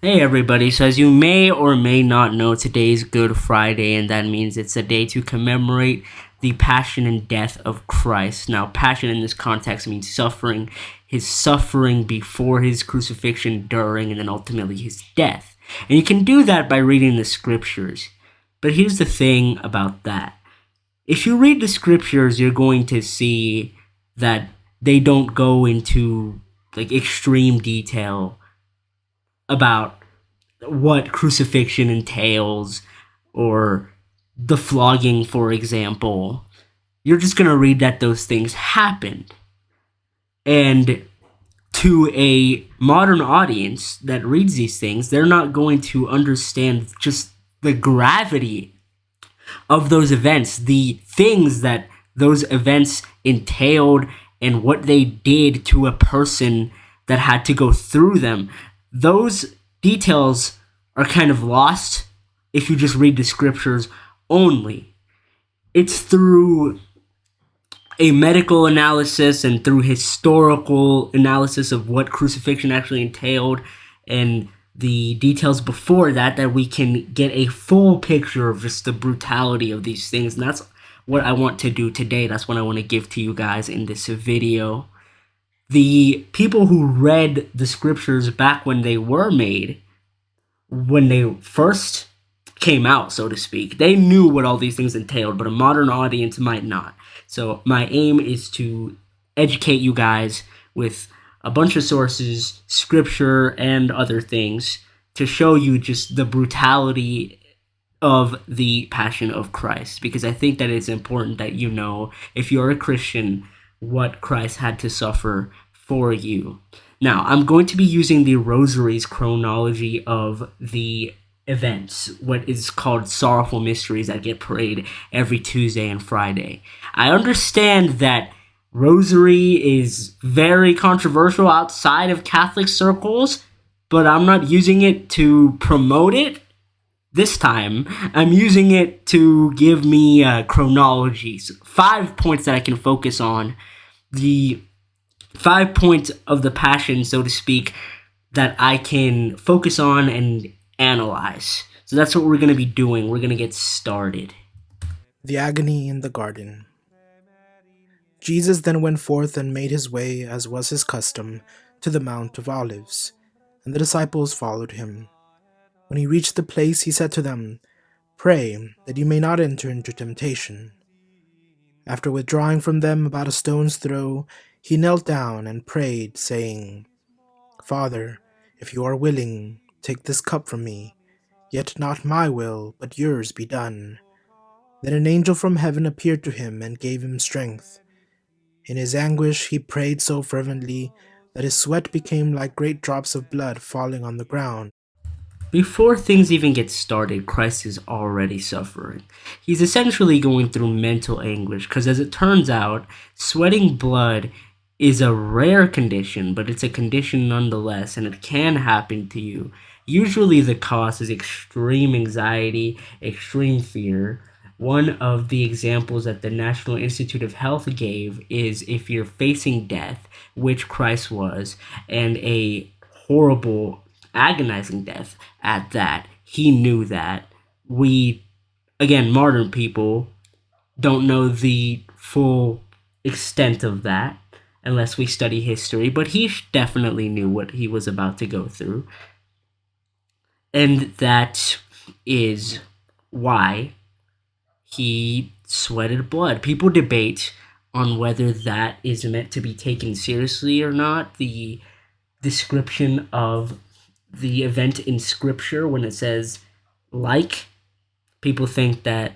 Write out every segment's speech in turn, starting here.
Hey everybody, so as you may or may not know, today's Good Friday, and that means it's a day to commemorate the passion and death of Christ. Now, passion in this context means suffering, his suffering before his crucifixion, during, and then ultimately his death. And you can do that by reading the scriptures. But here's the thing about that. If you read the scriptures, you're going to see that they don't go into like extreme detail about what crucifixion entails or the flogging, for example. You're just going to read that those things happened. And to a modern audience that reads these things, they're not going to understand just the gravity of those events, the things that those events entailed, and what they did to a person that had to go through them. Those details are kind of lost if you just read the scriptures only. It's through a medical analysis and through historical analysis of what crucifixion actually entailed and the details before that that we can get a full picture of just the brutality of these things. And that's what I want to do today. That's what I want to give to you guys in this video. The people who read the scriptures back when they were made, when they first came out, so to speak, they knew what all these things entailed, but a modern audience might not. So my aim is to educate you guys with a bunch of sources, scripture, and other things to show you just the brutality of the passion of Christ, because I think that it's important that you know, if you're a Christian, what Christ had to suffer for you. Now, I'm going to be using the Rosary's chronology of the events, what is called Sorrowful Mysteries that get prayed every Tuesday and Friday. I understand that Rosary is very controversial outside of Catholic circles, but I'm not using it to promote it. This time, I'm using it to give me chronologies, 5 points that I can focus on. The 5 points of the passion, so to speak, that I can focus on and analyze. So that's what we're going to be doing. We're going to get started. The agony in the garden. Jesus then went forth and made his way, as was his custom, to the Mount of Olives, and the disciples followed him. When he reached the place, he said to them, "Pray that you may not enter into temptation." After withdrawing from them about a stone's throw, he knelt down and prayed, saying, "Father, if you are willing, take this cup from me, yet not my will, but yours be done." Then an angel from heaven appeared to him and gave him strength. In his anguish he prayed so fervently that his sweat became like great drops of blood falling on the ground. Before things even get started, Christ is already suffering. He's essentially going through mental anguish because, as it turns out, sweating blood is a rare condition, but it's a condition nonetheless, and it can happen to you. Usually, the cause is extreme anxiety, extreme fear. One of the examples that the National Institute of Health gave is if you're facing death, which Christ was, and a horrible agonizing death at that. He knew that. We, again, modern people, don't know the full extent of that unless we study history, but he definitely knew what he was about to go through. And that is why he sweated blood. People debate on whether that is meant to be taken seriously or not. The description of the event in scripture when it says like, people think that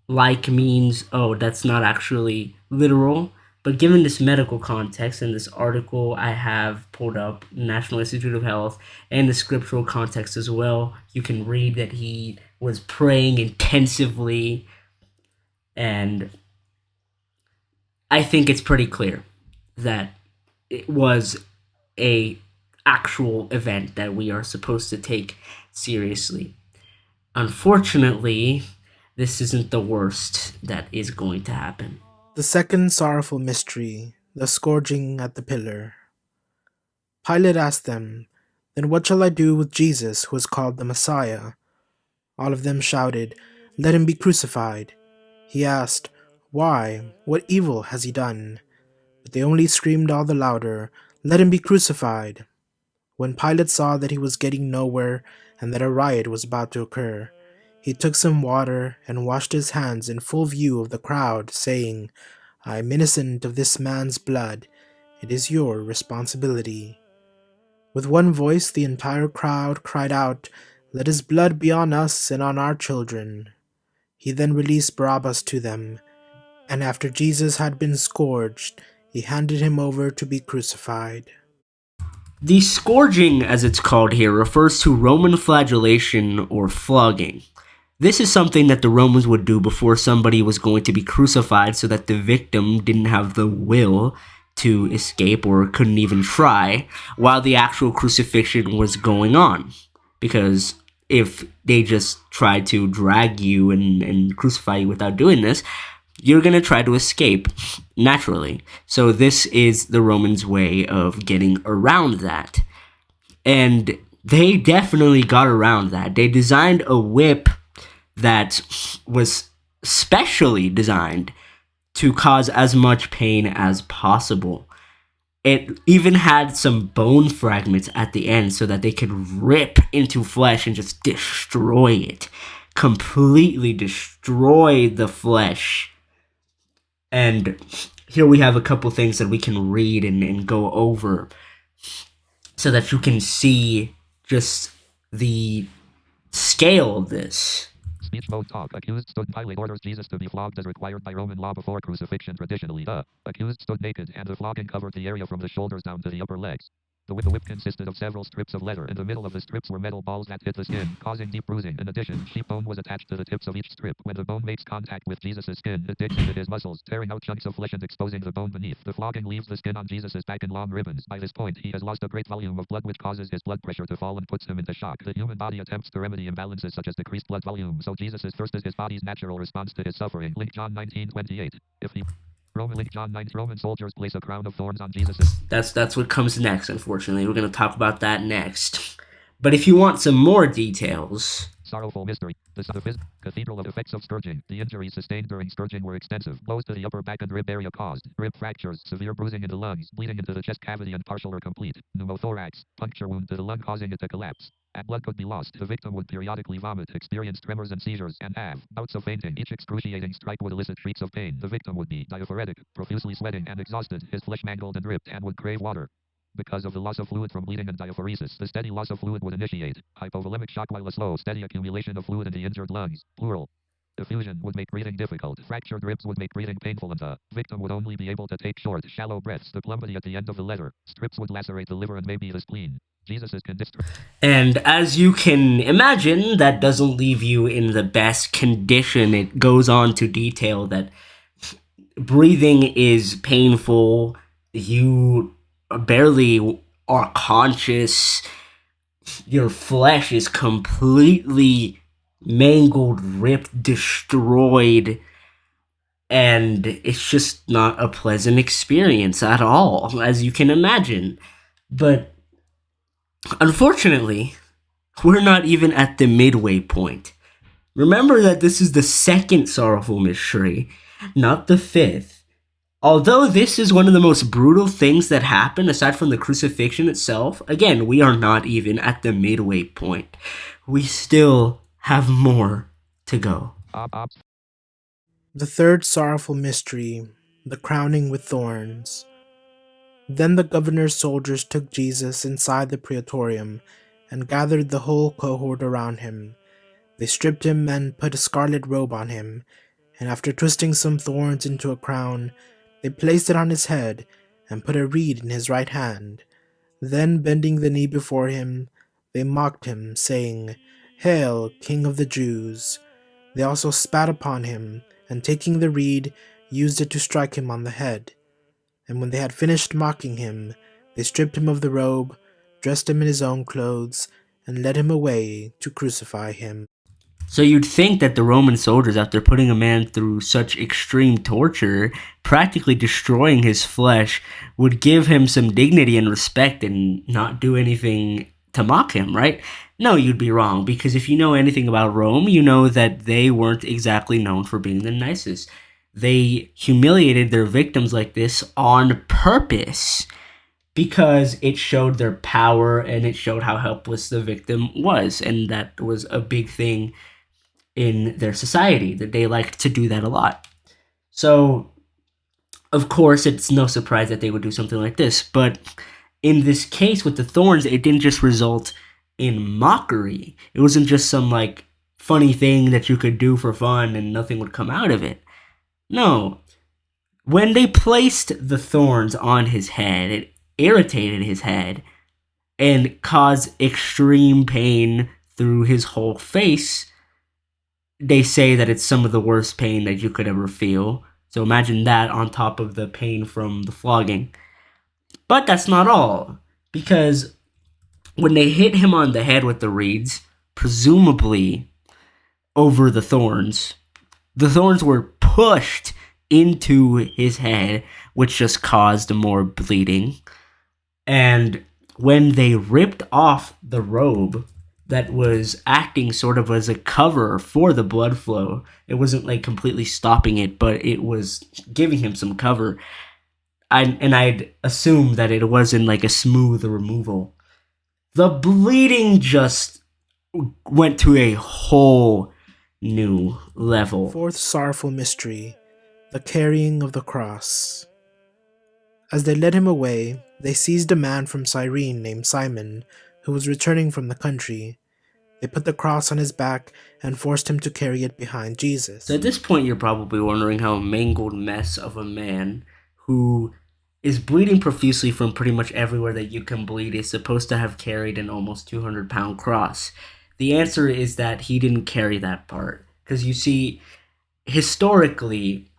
like means, oh, that's not actually literal. But given this medical context and this article I have pulled up, National Institute of Health, and the scriptural context as well, you can read that he was praying intensively, and I think it's pretty clear that it was a actual event that we are supposed to take seriously. Unfortunately, this isn't the worst that is going to happen. The second sorrowful mystery, the scourging at the pillar. Pilate asked them, "Then what shall I do with Jesus, who is called the Messiah?" All of them shouted, "Let him be crucified." He asked, "Why? What evil has he done?" But they only screamed all the louder, "Let him be crucified." When Pilate saw that he was getting nowhere and that a riot was about to occur, he took some water and washed his hands in full view of the crowd, saying, "I am innocent of this man's blood. It is your responsibility." With one voice, the entire crowd cried out, "Let his blood be on us and on our children." He then released Barabbas to them, and after Jesus had been scourged, he handed him over to be crucified. The scourging, as it's called here, refers to Roman flagellation or flogging. This is something that the Romans would do before somebody was going to be crucified so that the victim didn't have the will to escape or couldn't even try while the actual crucifixion was going on. Because if they just tried to drag you and crucify you without doing this, you're going to try to escape naturally. So this is the Romans' way of getting around that. And they definitely got around that. They designed a whip that was specially designed to cause as much pain as possible. It even had some bone fragments at the end so that they could rip into flesh and just destroy it. Completely destroy the flesh. And here we have a couple things that we can read and go over so that you can see just the scale of this. Speech mode talk. Accused stood. Pilate orders Jesus to be flogged as required by Roman law before crucifixion. Traditionally, the accused stood naked, and the flogging covered the area from the shoulders down to the upper legs. The whip consisted of several strips of leather. In the middle of the strips were metal balls that hit the skin, causing deep bruising. In addition, sheep bone was attached to the tips of each strip. When the bone makes contact with Jesus' skin, it digs into his muscles, tearing out chunks of flesh and exposing the bone beneath. The flogging leaves the skin on Jesus' back in long ribbons. By this point, he has lost a great volume of blood, which causes his blood pressure to fall and puts him into shock. The human body attempts to remedy imbalances such as decreased blood volume, so Jesus' thirst is his body's natural response to his suffering. Link John 19:28. If he Roman soldiers place a crown of thorns on Jesus. That's what comes next, unfortunately. We're going to talk about that next. But if you want some more details... Sorrowful mystery. The cathedral of effects of scourging. The injuries sustained during scourging were extensive. Blows to the upper back and rib area caused rib fractures, severe bruising in the lungs, bleeding into the chest cavity and partial or complete pneumothorax, puncture wound to the lung causing it to collapse. And blood could be lost. The victim would periodically vomit, experience tremors and seizures, and have bouts of fainting. Each excruciating strike would elicit shrieks of pain. The victim would be diaphoretic, profusely sweating and exhausted, his flesh mangled and ripped, and would crave water. Because of the loss of fluid from bleeding and diaphoresis, the steady loss of fluid would initiate hypovolemic shock, while a slow, steady accumulation of fluid in the injured lungs, plural, effusion, would make breathing difficult. Fractured ribs would make breathing painful, and the victim would only be able to take short, shallow breaths. The plumbity at the end of the leather strips would lacerate the liver and maybe the spleen. Jesus' And as you can imagine, that doesn't leave you in the best condition. It goes on to detail that breathing is painful. You barely are conscious. Your flesh is completely mangled, ripped, destroyed, and it's just not a pleasant experience at all, as you can imagine. But unfortunately, we're not even at the midway point. Remember that this is the second sorrowful mystery, not the fifth. Although this is one of the most brutal things that happen, aside from the crucifixion itself, again, we are not even at the midway point. We still have more to go. The third sorrowful mystery, the crowning with thorns. Then the governor's soldiers took Jesus inside the praetorium and gathered the whole cohort around him. They stripped him and put a scarlet robe on him, and after twisting some thorns into a crown, they placed it on his head and put a reed in his right hand. Then, bending the knee before him, they mocked him, saying, "Hail, King of the Jews!" They also spat upon him, and taking the reed, used it to strike him on the head. And when they had finished mocking him, they stripped him of the robe, dressed him in his own clothes, and led him away to crucify him. So you'd think that the Roman soldiers, after putting a man through such extreme torture, practically destroying his flesh, would give him some dignity and respect and not do anything to mock him, right? No, you'd be wrong, because if you know anything about Rome, you know that they weren't exactly known for being the nicest. They humiliated their victims like this on purpose because it showed their power and it showed how helpless the victim was. And that was a big thing in their society, that they liked to do that a lot. So, of course, it's no surprise that they would do something like this. But in this case with the thorns, it didn't just result in mockery. It wasn't just some like funny thing that you could do for fun and nothing would come out of it. No. When they placed the thorns on his head, it irritated his head and caused extreme pain through his whole face. They say that it's some of the worst pain that you could ever feel. So imagine that on top of the pain from the flogging. But that's not all, because when they hit him on the head with the reeds, presumably over the thorns were pushed into his head, which just caused more bleeding. And when they ripped off the robe that was acting sort of as a cover for the blood flow, it wasn't like completely stopping it, but it was giving him some cover. I'd assume that it wasn't like a smooth removal. The bleeding just went to a whole new level. Fourth sorrowful mystery, the carrying of the cross. As they led him away, they seized a man from Cyrene named Simon, who was returning from the country. They put the cross on his back and forced him to carry it behind Jesus. So at this point, you're probably wondering how a mangled mess of a man who is bleeding profusely from pretty much everywhere that you can bleed is supposed to have carried an almost 200-pound cross. The answer is that he didn't carry that part. Because you see, historically,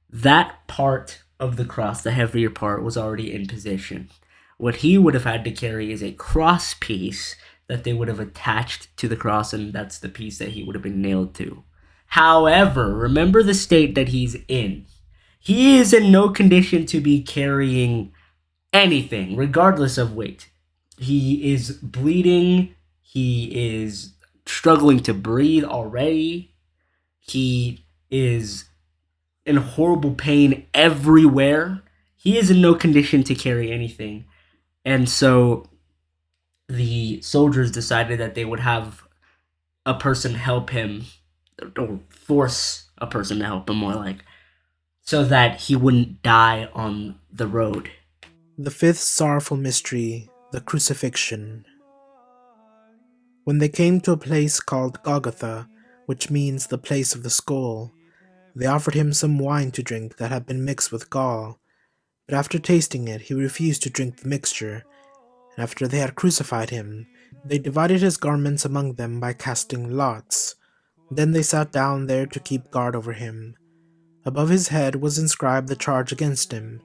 that part of the cross, the heavier part, was already in position. What he would have had to carry is a cross piece that they would have attached to the cross, and that's the piece that he would have been nailed to. However, remember the state that he's in. He is in no condition to be carrying anything, regardless of weight. He is bleeding. He is struggling to breathe already. He is in horrible pain everywhere. He is in no condition to carry anything. And so the soldiers decided that they would have a person help him, or force a person to help him, more like, so that he wouldn't die on the road. The fifth sorrowful mystery, the Crucifixion. When they came to a place called Golgotha, which means the place of the skull, they offered him some wine to drink that had been mixed with gall. But after tasting it, he refused to drink the mixture. And after they had crucified him, they divided his garments among them by casting lots. Then they sat down there to keep guard over him. Above his head was inscribed the charge against him: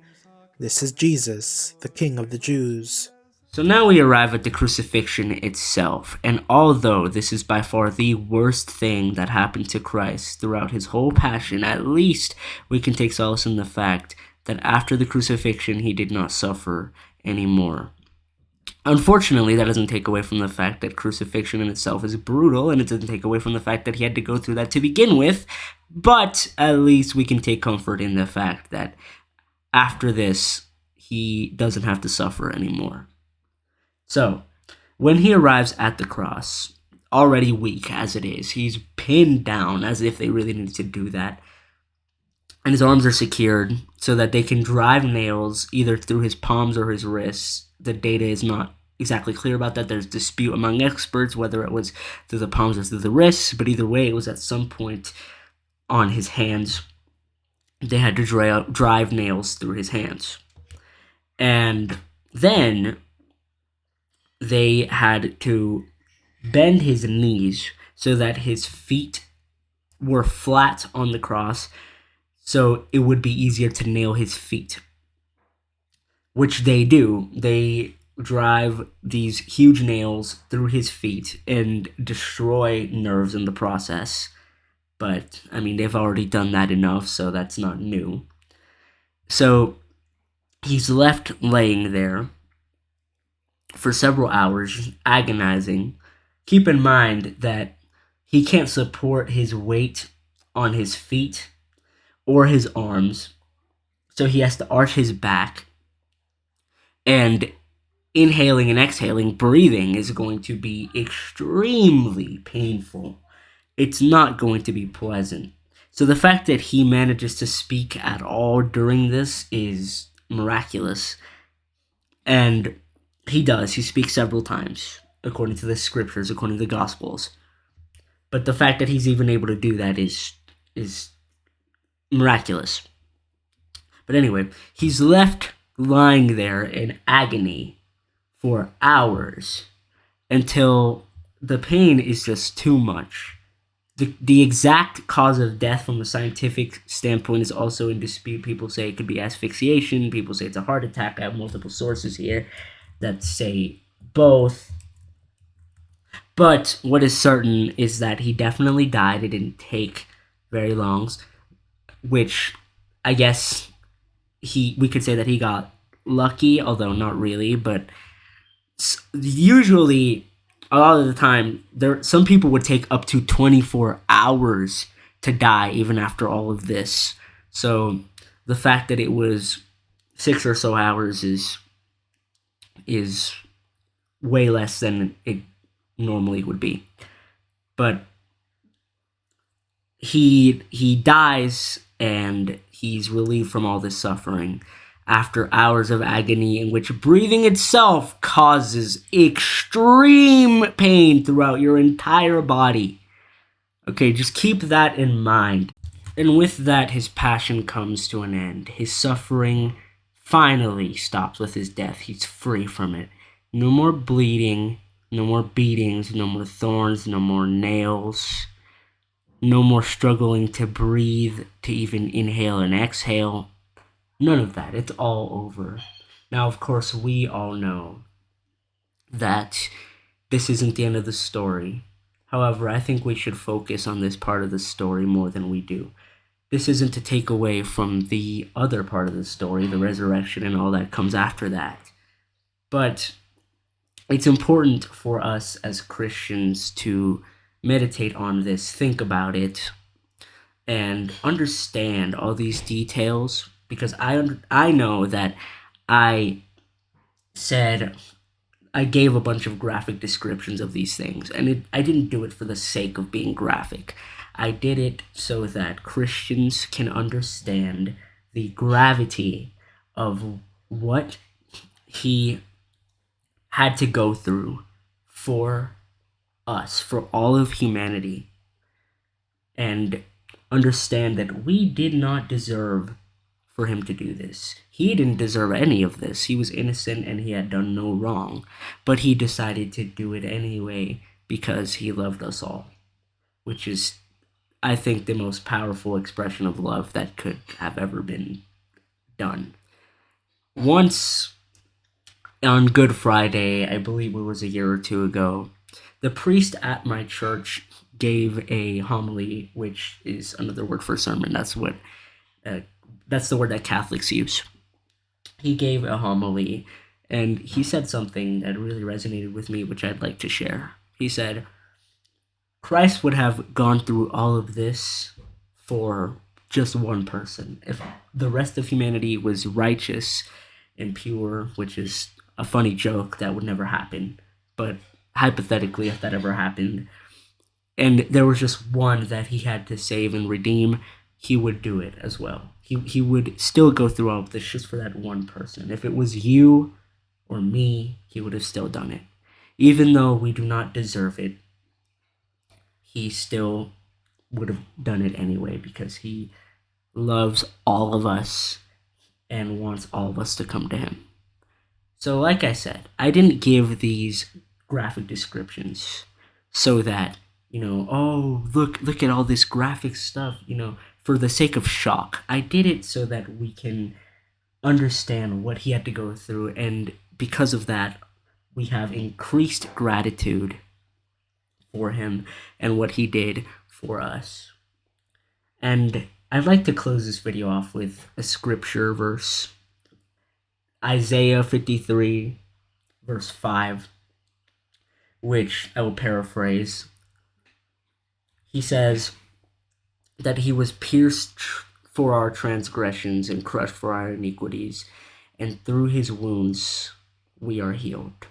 "This is Jesus, the King of the Jews." So now we arrive at the crucifixion itself, and although this is by far the worst thing that happened to Christ throughout his whole passion, at least we can take solace in the fact that after the crucifixion he did not suffer anymore. Unfortunately, that doesn't take away from the fact that crucifixion in itself is brutal, and it doesn't take away from the fact that he had to go through that to begin with, but at least we can take comfort in the fact that after this, he doesn't have to suffer anymore. So, when he arrives at the cross, already weak as it is, he's pinned down as if they really needed to do that, and his arms are secured so that they can drive nails either through his palms or his wrists. The data is not exactly clear about that. There's dispute among experts whether it was through the palms or through the wrists, but either way, it was at some point on his hands. They had to drive nails through his hands. And then they had to bend his knees so that his feet were flat on the cross, so it would be easier to nail his feet. Which they do. They drive these huge nails through his feet and destroy nerves in the process. But, I mean, they've already done that enough, so that's not new. So, he's left laying there for several hours, agonizing. Keep in mind that he can't support his weight on his feet or his arms, so he has to arch his back. And inhaling and exhaling, breathing is going to be extremely painful. It's not going to be pleasant. So the fact that he manages to speak at all during this is miraculous. And he does. He speaks several times, according to the scriptures, according to the Gospels. But the fact that he's even able to do that is miraculous. But anyway, he's left lying there in agony for hours until the pain is just too much. The exact cause of death from a scientific standpoint is also in dispute. People say it could be asphyxiation. People say it's a heart attack. I have multiple sources here that say both. But what is certain is that he definitely died. It didn't take very long, which I guess we could say that he got lucky, although not really. But usually, a lot of the time, some people would take up to 24 hours to die, even after all of this. So the fact that it was 6 or so hours is way less than it normally would be. But he dies, and he's relieved from all this suffering after hours of agony in which breathing itself causes extreme pain throughout your entire body. Okay, just keep that in mind. And with that, his passion comes to an end. His suffering finally stops with his death. He's free from it. No more bleeding, no more beatings, no more thorns, no more nails, no more struggling to breathe, to even inhale and exhale. None of that. It's all over. Now, of course, we all know that this isn't the end of the story. However, I think we should focus on this part of the story more than we do. This isn't to take away from the other part of the story, the resurrection and all that comes after that. But it's important for us as Christians to meditate on this, think about it, and understand all these details, because I know that I gave a bunch of graphic descriptions of these things, and I didn't do it for the sake of being graphic. I did it so that Christians can understand the gravity of what he had to go through for us, for all of humanity, and understand that we did not deserve for him to do this. He didn't deserve any of this. He was innocent and he had done no wrong, but he decided to do it anyway because he loved us all, which is, I think, the most powerful expression of love that could have ever been done. Once on Good Friday, I believe it was a year or two ago, the priest at my church gave a homily, which is another word for sermon. That's the word that Catholics use. He gave a homily, and he said something that really resonated with me, which I'd like to share. He said, Christ would have gone through all of this for just one person. If the rest of humanity was righteous and pure, which is a funny joke, that would never happen. But hypothetically, if that ever happened, and there was just one that he had to save and redeem, he would do it as well. He would still go through all of this just for that one person. If it was you or me, he would have still done it. Even though we do not deserve it, he still would have done it anyway because he loves all of us and wants all of us to come to him. So like I said, I didn't give these graphic descriptions so that, oh, look at all this graphic stuff, for the sake of shock. I did it so that we can understand what he had to go through, and because of that, we have increased gratitude for him and what he did for us. And I'd like to close this video off with a scripture verse. Isaiah 53, verse 5, which I will paraphrase. He says that he was pierced for our transgressions and crushed for our iniquities, and through his wounds we are healed.